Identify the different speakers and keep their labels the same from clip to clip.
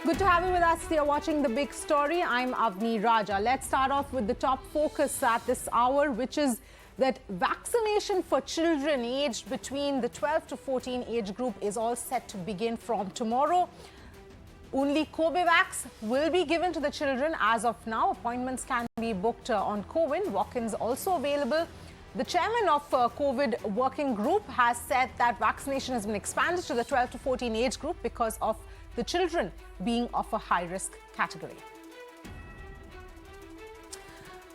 Speaker 1: Good to have you with us. You're watching The Big Story. I'm Avni Raja. Let's start off with the top focus at this hour, which is that vaccination for children aged between the 12 to 14 age group is all set to begin from tomorrow. Only Corbevax will be given to the children as of now. Appointments can be booked on CoWIN. Walk-ins also available. The chairman of COVID working group has said that vaccination has been expanded to the 12 to 14 age group because of the children being of a high-risk category.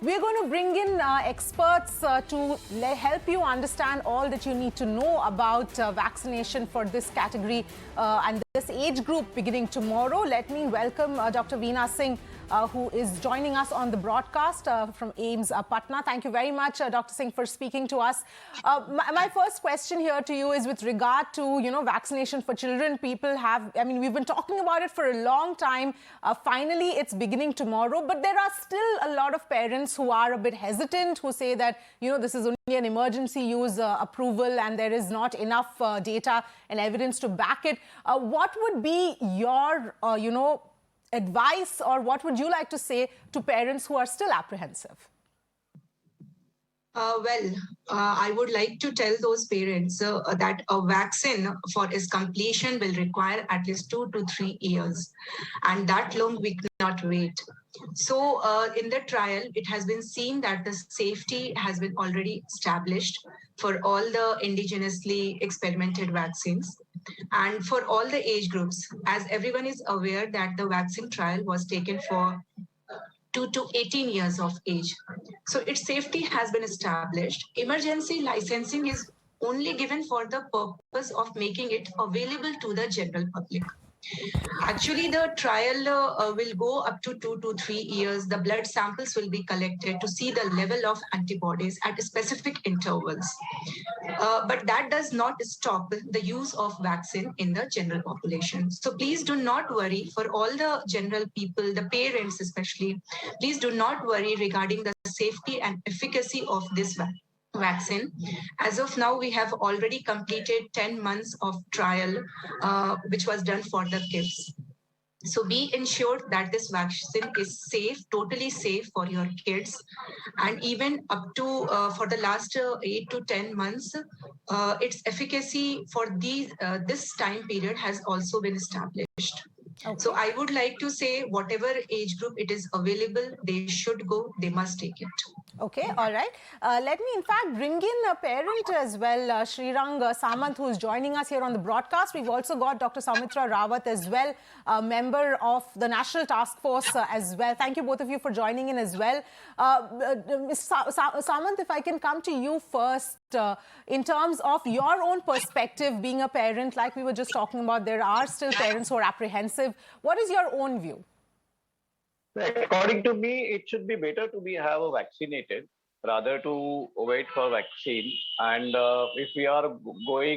Speaker 1: We're going to bring in experts to help you understand all that you need to know about vaccination for this category and this age group beginning tomorrow. Let me welcome Dr. Veena Singh, who is joining us on the broadcast from AIIMS Patna. Thank you very much, Dr. Singh, for speaking to us. My first question here to you is with regard to, vaccination for children. People have, we've been talking about it for a long time. Finally, it's beginning tomorrow, but there are still a lot of parents who are a bit hesitant, who say that, this is only an emergency use approval and there is not enough data and evidence to back it. What would be your, advice, or what would you like to say to parents who are still apprehensive?
Speaker 2: I would like to tell those parents that a vaccine for its completion will require at least 2 to 3 years, and that long we cannot wait. So in the trial, it has been seen that the safety has been already established for all the indigenously experimented vaccines and for all the age groups, as everyone is aware that the vaccine trial was taken for 2 to 18 years of age. So its safety has been established. Emergency licensing is only given for the purpose of making it available to the general public. Actually, the trial will go up to 2 to 3 years. The blood samples will be collected to see the level of antibodies at specific intervals. But that does not stop the use of vaccine in the general population. So please do not worry, for all the general people, the parents especially, please do not worry regarding the safety and efficacy of this vaccine. As of now, we have already completed 10 months of trial, which was done for the kids. So be ensured that this vaccine is safe, totally safe for your kids. And even up to for the last 8 to 10 months, its efficacy for this time period has also been established. Okay. So I would like to say whatever age group it is available, they should go, they must take it.
Speaker 1: Okay, all right. Let me, in fact, bring in a parent as well, Srirang Samant, who is joining us here on the broadcast. We've also got Dr. Soumitra Rawat as well, a member of the National Task Force as well. Thank you, both of you, for joining in as well. Ms. Samant, if I can come to you first, in terms of your own perspective, being a parent, like we were just talking about, there are still parents who are apprehensive. What is your own view?
Speaker 3: According to me, it should be better to have a vaccinated rather to wait for vaccine. And if we are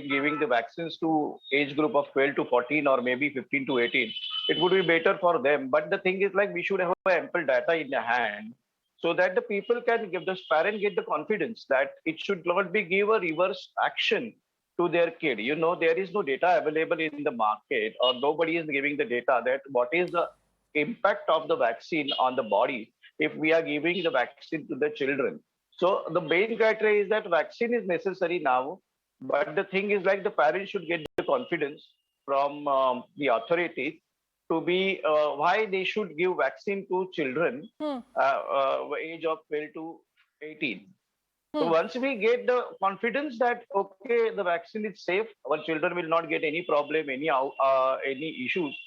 Speaker 3: giving the vaccines to age group of 12 to 14 or maybe 15 to 18, it would be better for them. But the thing is, we should have ample data in the hand so that the people can give, the parent get the confidence that it should not be give a reverse action to their kid. There is no data available in the market, or nobody is giving the data that what is the impact of the vaccine on the body if we are giving the vaccine to the children. So the main criteria is that vaccine is necessary now, but the thing is the parents should get the confidence from the authorities to be why they should give vaccine to children age of 12 to 18. So once we get the confidence that, okay, the vaccine is safe, our children will not get any problem, any issues,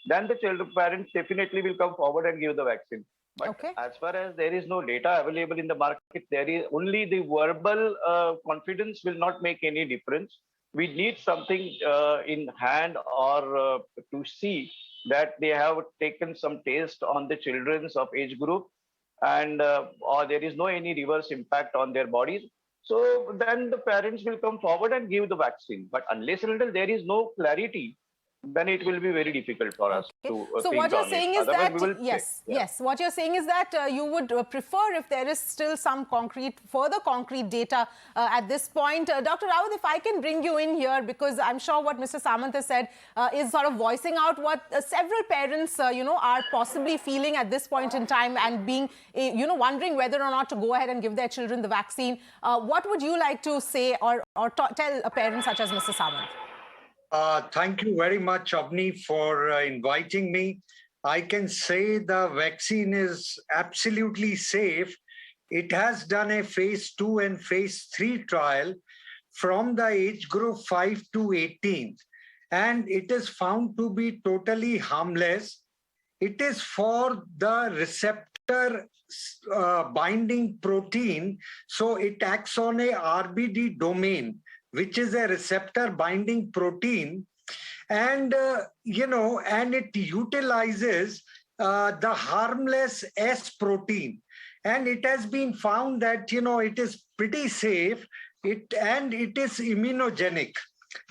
Speaker 3: then the parents definitely will come forward and give the vaccine. But as far as there is no data available in the market, there is only the verbal confidence will not make any difference. We need something in hand, or to see that they have taken some test on the children's of age group, and or there is no any reverse impact on their bodies. So then the parents will come forward and give the vaccine. But unless and until there is no clarity then it will be very difficult for us to
Speaker 1: So
Speaker 3: think
Speaker 1: what you're
Speaker 3: on
Speaker 1: saying
Speaker 3: it.
Speaker 1: is
Speaker 3: Otherwise,
Speaker 1: that,
Speaker 3: we will
Speaker 1: yes,
Speaker 3: yeah.
Speaker 1: yes, what you're saying is that you would prefer if there is still some further concrete data at this point. Dr. Rawat, if I can bring you in here, because I'm sure what Mr. Samant has said is sort of voicing out what several parents, are possibly feeling at this point in time and being, wondering whether or not to go ahead and give their children the vaccine. What would you like to say or tell a parent such as Mr. Samant?
Speaker 4: Thank you very much, Avni, for inviting me. I can say the vaccine is absolutely safe. It has done a phase 2 and phase 3 trial from the age group 5 to 18, and it is found to be totally harmless. It is for the receptor binding protein, so it acts on a RBD domain, which is a receptor binding protein, and and it utilizes the harmless S protein, and it has been found that it is pretty safe. It is immunogenic.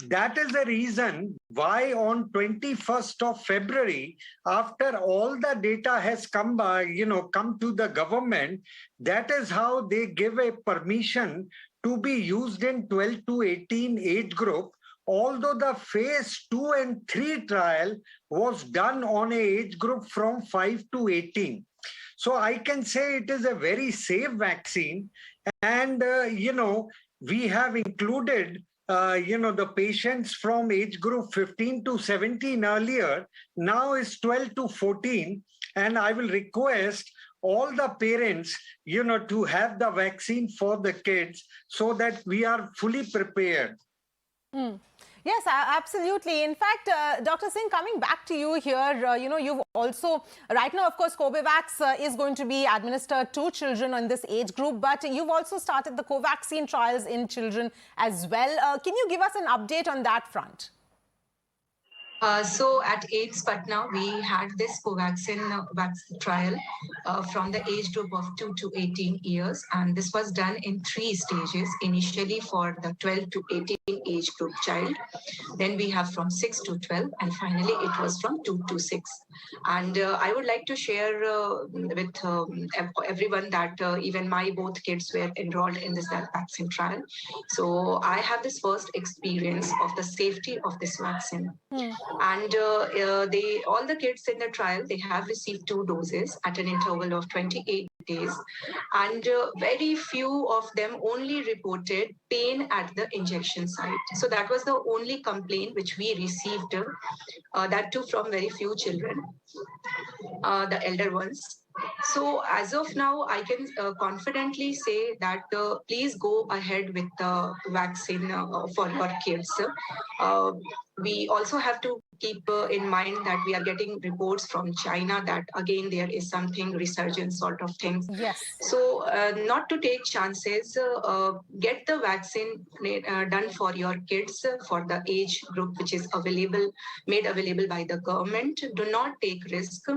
Speaker 4: That is the reason why on 21st of February, after all the data has come to the government, that is how they give a permission to be used in 12 to 18 age group, although the phase 2 and 3 trial was done on an age group from 5 to 18. So I can say it is a very safe vaccine, and we have included the patients from age group 15 to 17 earlier. Now is 12 to 14, and I will request all the parents, to have the vaccine for the kids so that we are fully prepared.
Speaker 1: Yes, absolutely. In fact, Dr. Singh, coming back to you here, you've also, right now, of course, Corbevax is going to be administered to children in this age group, but you've also started the Covaxin trials in children as well. Can you give us an update on that front?
Speaker 2: So at AIDS Patna, we had this Covaxin trial from the age group of 2 to 18 years. And this was done in 3 stages, initially for the 12 to 18 age group child. Then we have from 6 to 12, and finally it was from 2 to 6. And I would like to share with everyone that even my both kids were enrolled in this vaccine trial. So I have this first experience of the safety of this vaccine. And all the kids in the trial, they have received 2 doses at an interval of 28 days. And very few of them only reported pain at the injection site. So that was the only complaint which we received, that too from very few children, the elder ones. So as of now, I can confidently say that please go ahead with the vaccine for your kids. We also have to keep in mind that we are getting reports from China that again there is something resurgence sort of things.
Speaker 1: Yes.
Speaker 2: So not to take chances, get the vaccine done for your kids for the age group which is made available by the government. Do not take risk,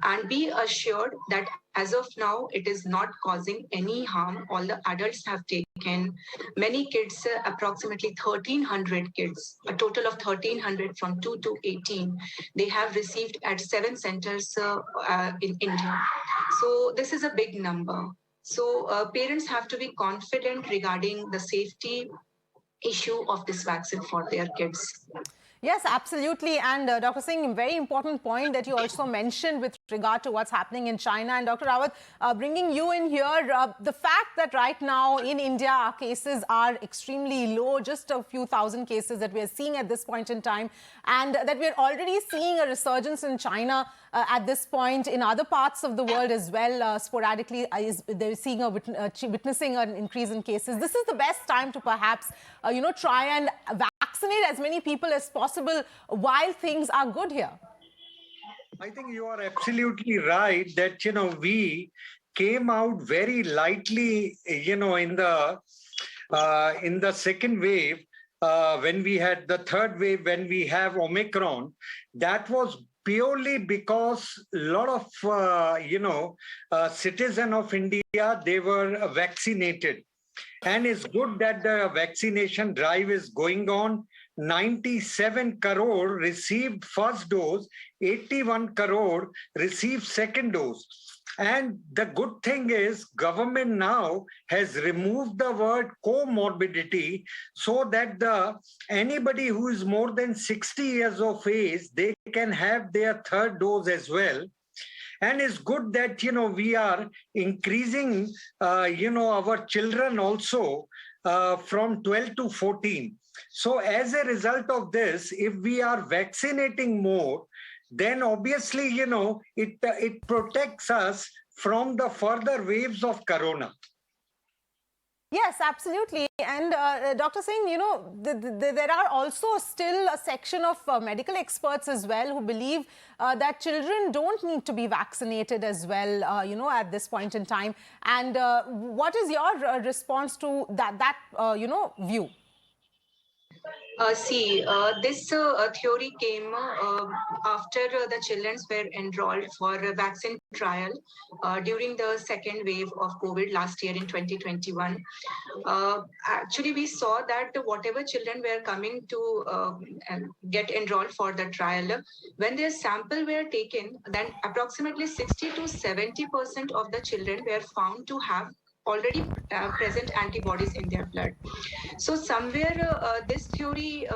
Speaker 2: and be assured that as of now, it is not causing any harm. All the adults have taken. Many kids, approximately 1,300 kids, a total of 1,300 from 2 to 18, they have received at 7 centers in India. So this is a big number. So parents have to be confident regarding the safety issue of this vaccine for their kids.
Speaker 1: Yes, absolutely. And Dr. Singh, very important point that you also mentioned with regard to what's happening in China. And Dr. Rawat, bringing you in here, the fact that right now in India, our cases are extremely low, just a few thousand cases that we're seeing at this point in time, and that we're already seeing a resurgence in China at this point, in other parts of the world as well, sporadically, they're seeing witnessing an increase in cases. This is the best time to perhaps, try and vaccinate as many people as possible while things are good here.
Speaker 4: I think you are absolutely right that, we came out very lightly, in the second wave, when we had the third wave, when we have Omicron. That was purely because a lot of, citizens of India, they were vaccinated. And it's good that the vaccination drive is going on. 97 crore received first dose, 81 crore received second dose. And the good thing is government now has removed the word comorbidity so that anybody who is more than 60 years of age, they can have their third dose as well. And it's good that, we are increasing, our children also from 12 to 14. So as a result of this, if we are vaccinating more, then obviously, it protects us from the further waves of corona.
Speaker 1: Yes, absolutely. And Dr. Singh, there are also still a section of medical experts as well who believe that children don't need to be vaccinated as well, at this point in time. And what is your response to that view?
Speaker 2: This theory came after the children were enrolled for a vaccine trial during the second wave of COVID last year in 2021. Actually, we saw that whatever children were coming to get enrolled for the trial, when their sample were taken, then approximately 60 to 70% of the children were found to have already present antibodies in their blood. So somewhere this theory,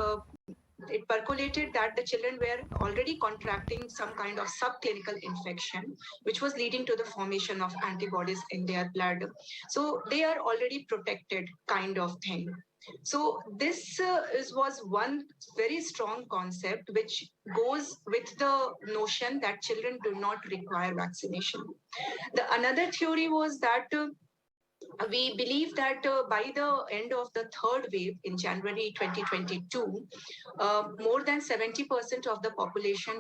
Speaker 2: it percolated that the children were already contracting some kind of subclinical infection, which was leading to the formation of antibodies in their blood. So they are already protected kind of thing. So this was one very strong concept which goes with the notion that children do not require vaccination. The another theory was that we believe that by the end of the third wave in January 2022, more than 70% of the population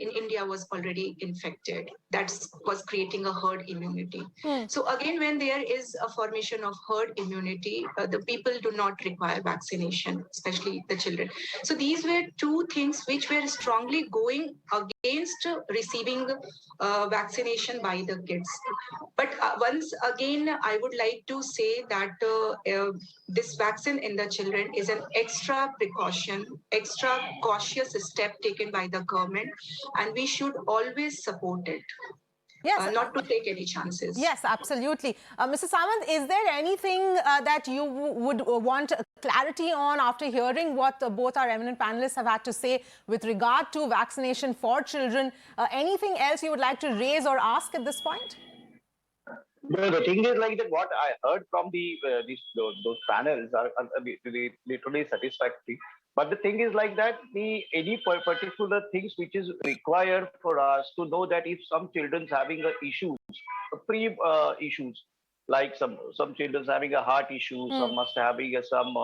Speaker 2: in India was already infected. That was creating a herd immunity. So again, when there is a formation of herd immunity, the people do not require vaccination, especially the children. So these were two things which were strongly going against receiving vaccination by the kids. But once again, I would like to say that this vaccine in the children is an extra precaution, extra cautious step taken by the government, and we should always support it.
Speaker 1: Yes.
Speaker 2: Not to take any chances.
Speaker 1: Yes, absolutely. Mr. Samant, is there anything that you would want clarity on after hearing what both our eminent panelists have had to say with regard to vaccination for children? Anything else you would like to raise or ask at this point?
Speaker 3: No, the thing is like that. What I heard from those panels are literally satisfactory. But the thing is like that any particular things which is required for us to know that if some children's having issues, issues, like some children's having a heart issue, some must having some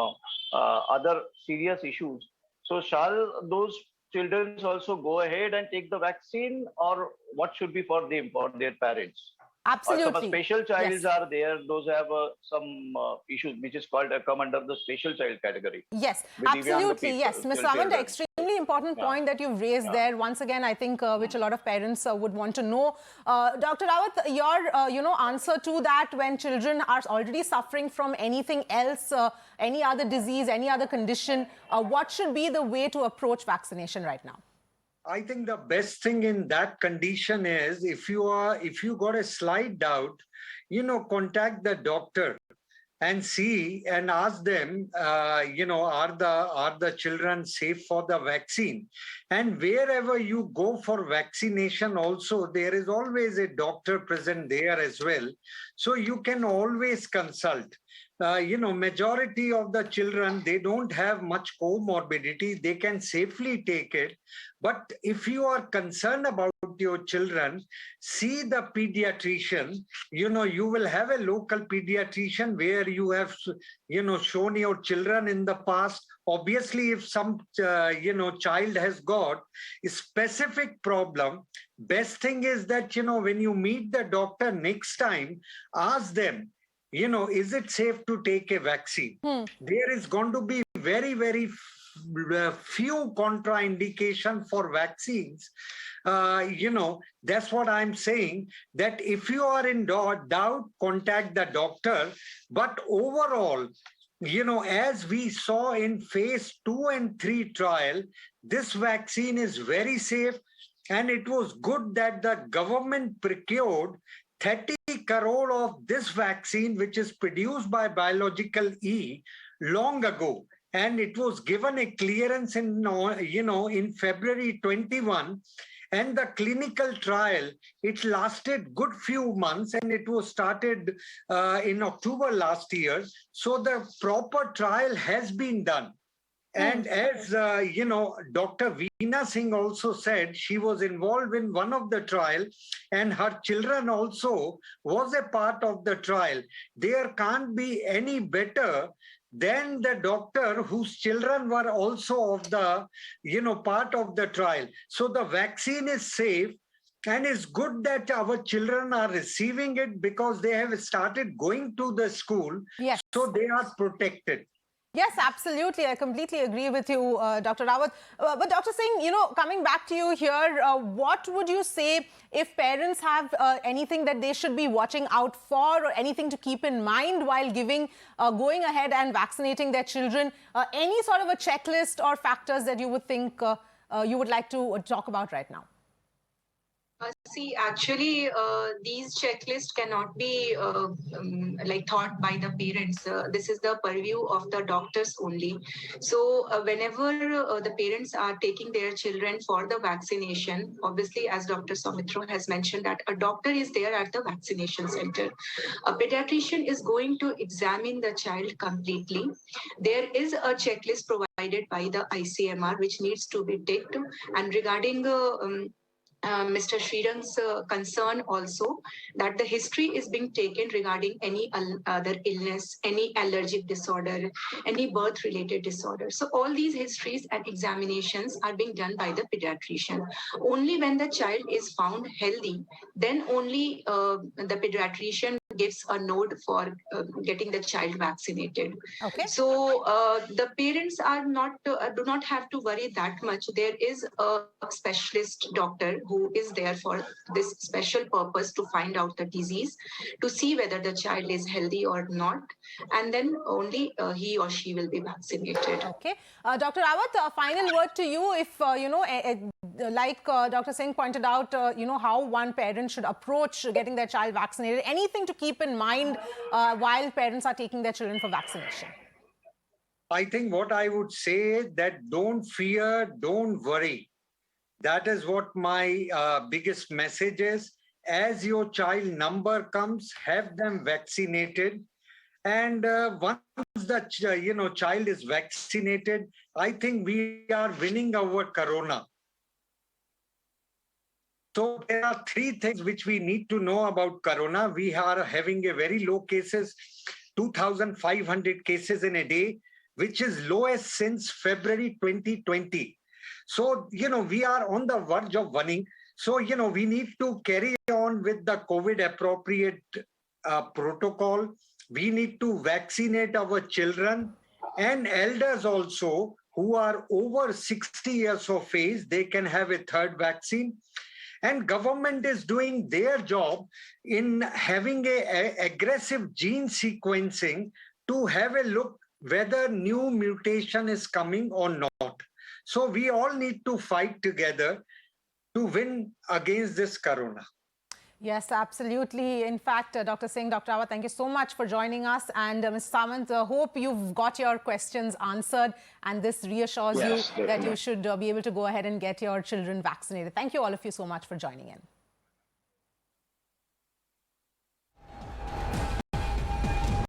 Speaker 3: other serious issues. So shall those children also go ahead and take the vaccine, or what should be for them, for their parents?
Speaker 1: Absolutely.
Speaker 3: Some special childs are there. Those have some issues, which is called come under the special child category.
Speaker 1: Yes, absolutely. Yes, Ms. Samant, extremely important point that you've raised there. Once again, I think which a lot of parents would want to know. Dr. Rawat, your answer to that, when children are already suffering from anything else, any other disease, any other condition, what should be the way to approach vaccination right now?
Speaker 4: I think the best thing in that condition is if you got a slight doubt, contact the doctor and see and ask them, are the children safe for the vaccine? And wherever you go for vaccination also, there is always a doctor present there as well. So you can always consult. Majority of the children, they don't have much comorbidity. They can safely take it. But if you are concerned about your children, see the pediatrician. You will have a local pediatrician where you have, shown your children in the past. Obviously, if some, child has got a specific problem, best thing is that, when you meet the doctor next time, ask them, is it safe to take a vaccine? There is going to be very, very few contraindication for vaccines. That's what I'm saying, that if you are in doubt, contact the doctor. But overall, as we saw in phase 2 and 3 trial, this vaccine is very safe. And it was good that the government procured 30 crore of this vaccine, which is produced by Biological E long ago. And it was given a clearance in, in February 21. And the clinical trial, it lasted good few months and it was started in October last year. So the proper trial has been done. And as, Dr. Veena Singh also said, she was involved in one of the trial and her children also was a part of the trial. There can't be any better than the doctor whose children were also of the, part of the trial. So the vaccine is safe. And it's good that our children are receiving it because they have started going to the school.
Speaker 1: Yes.
Speaker 4: So they are protected.
Speaker 1: Yes, absolutely. I completely agree with you, Dr. Rawat. But Dr. Singh, coming back to you here, what would you say if parents have anything that they should be watching out for or anything to keep in mind while going ahead and vaccinating their children? Any sort of a checklist or factors that you would think you would like to talk about right now?
Speaker 2: See, actually, these checklists cannot be thought by the parents. This is the purview of the doctors only. So whenever the parents are taking their children for the vaccination, obviously, as Dr. Soumitra has mentioned, that a doctor is there at the vaccination center. A pediatrician is going to examine the child completely. There is a checklist provided by the ICMR which needs to be ticked. And regarding Mr. Srirang's concern also that the history is being taken regarding any other illness, any allergic disorder, any birth-related disorder. So all these histories and examinations are being done by the pediatrician. Only when the child is found healthy, then only the pediatrician gives a nod for getting the child vaccinated.
Speaker 1: Okay.
Speaker 2: So the parents are do not have to worry that much. There is a specialist doctor who is there for this special purpose to find out the disease, to see whether the child is healthy or not, and then only he or she will be vaccinated.
Speaker 1: Okay. Dr. Rawat, a final word to you. If, like Dr. Singh pointed out, how one parent should approach getting their child vaccinated, anything to keep in mind while parents are taking their children for vaccination?
Speaker 4: I think what I would say that don't fear, don't worry. That is what my biggest message is. As your child number comes, have them vaccinated. And once the child is vaccinated, I think we are winning over corona. So there are three things which we need to know about corona. We are having a very low cases, 2,500 cases in a day, which is lowest since February 2020. So, we are on the verge of winning. So, we need to carry on with the COVID appropriate protocol. We need to vaccinate our children and elders also who are over 60 years of age. They can have a third vaccine. And government is doing their job in having a aggressive gene sequencing to have a look whether new mutation is coming or not. So we all need to fight together to win against this corona.
Speaker 1: Yes, absolutely. In fact, Dr. Singh, Dr. Rawat, thank you so much for joining us. And Ms. Samant, hope you've got your questions answered. And this reassures you that you should be able to go ahead and get your children vaccinated. Thank you all of you so much for joining in.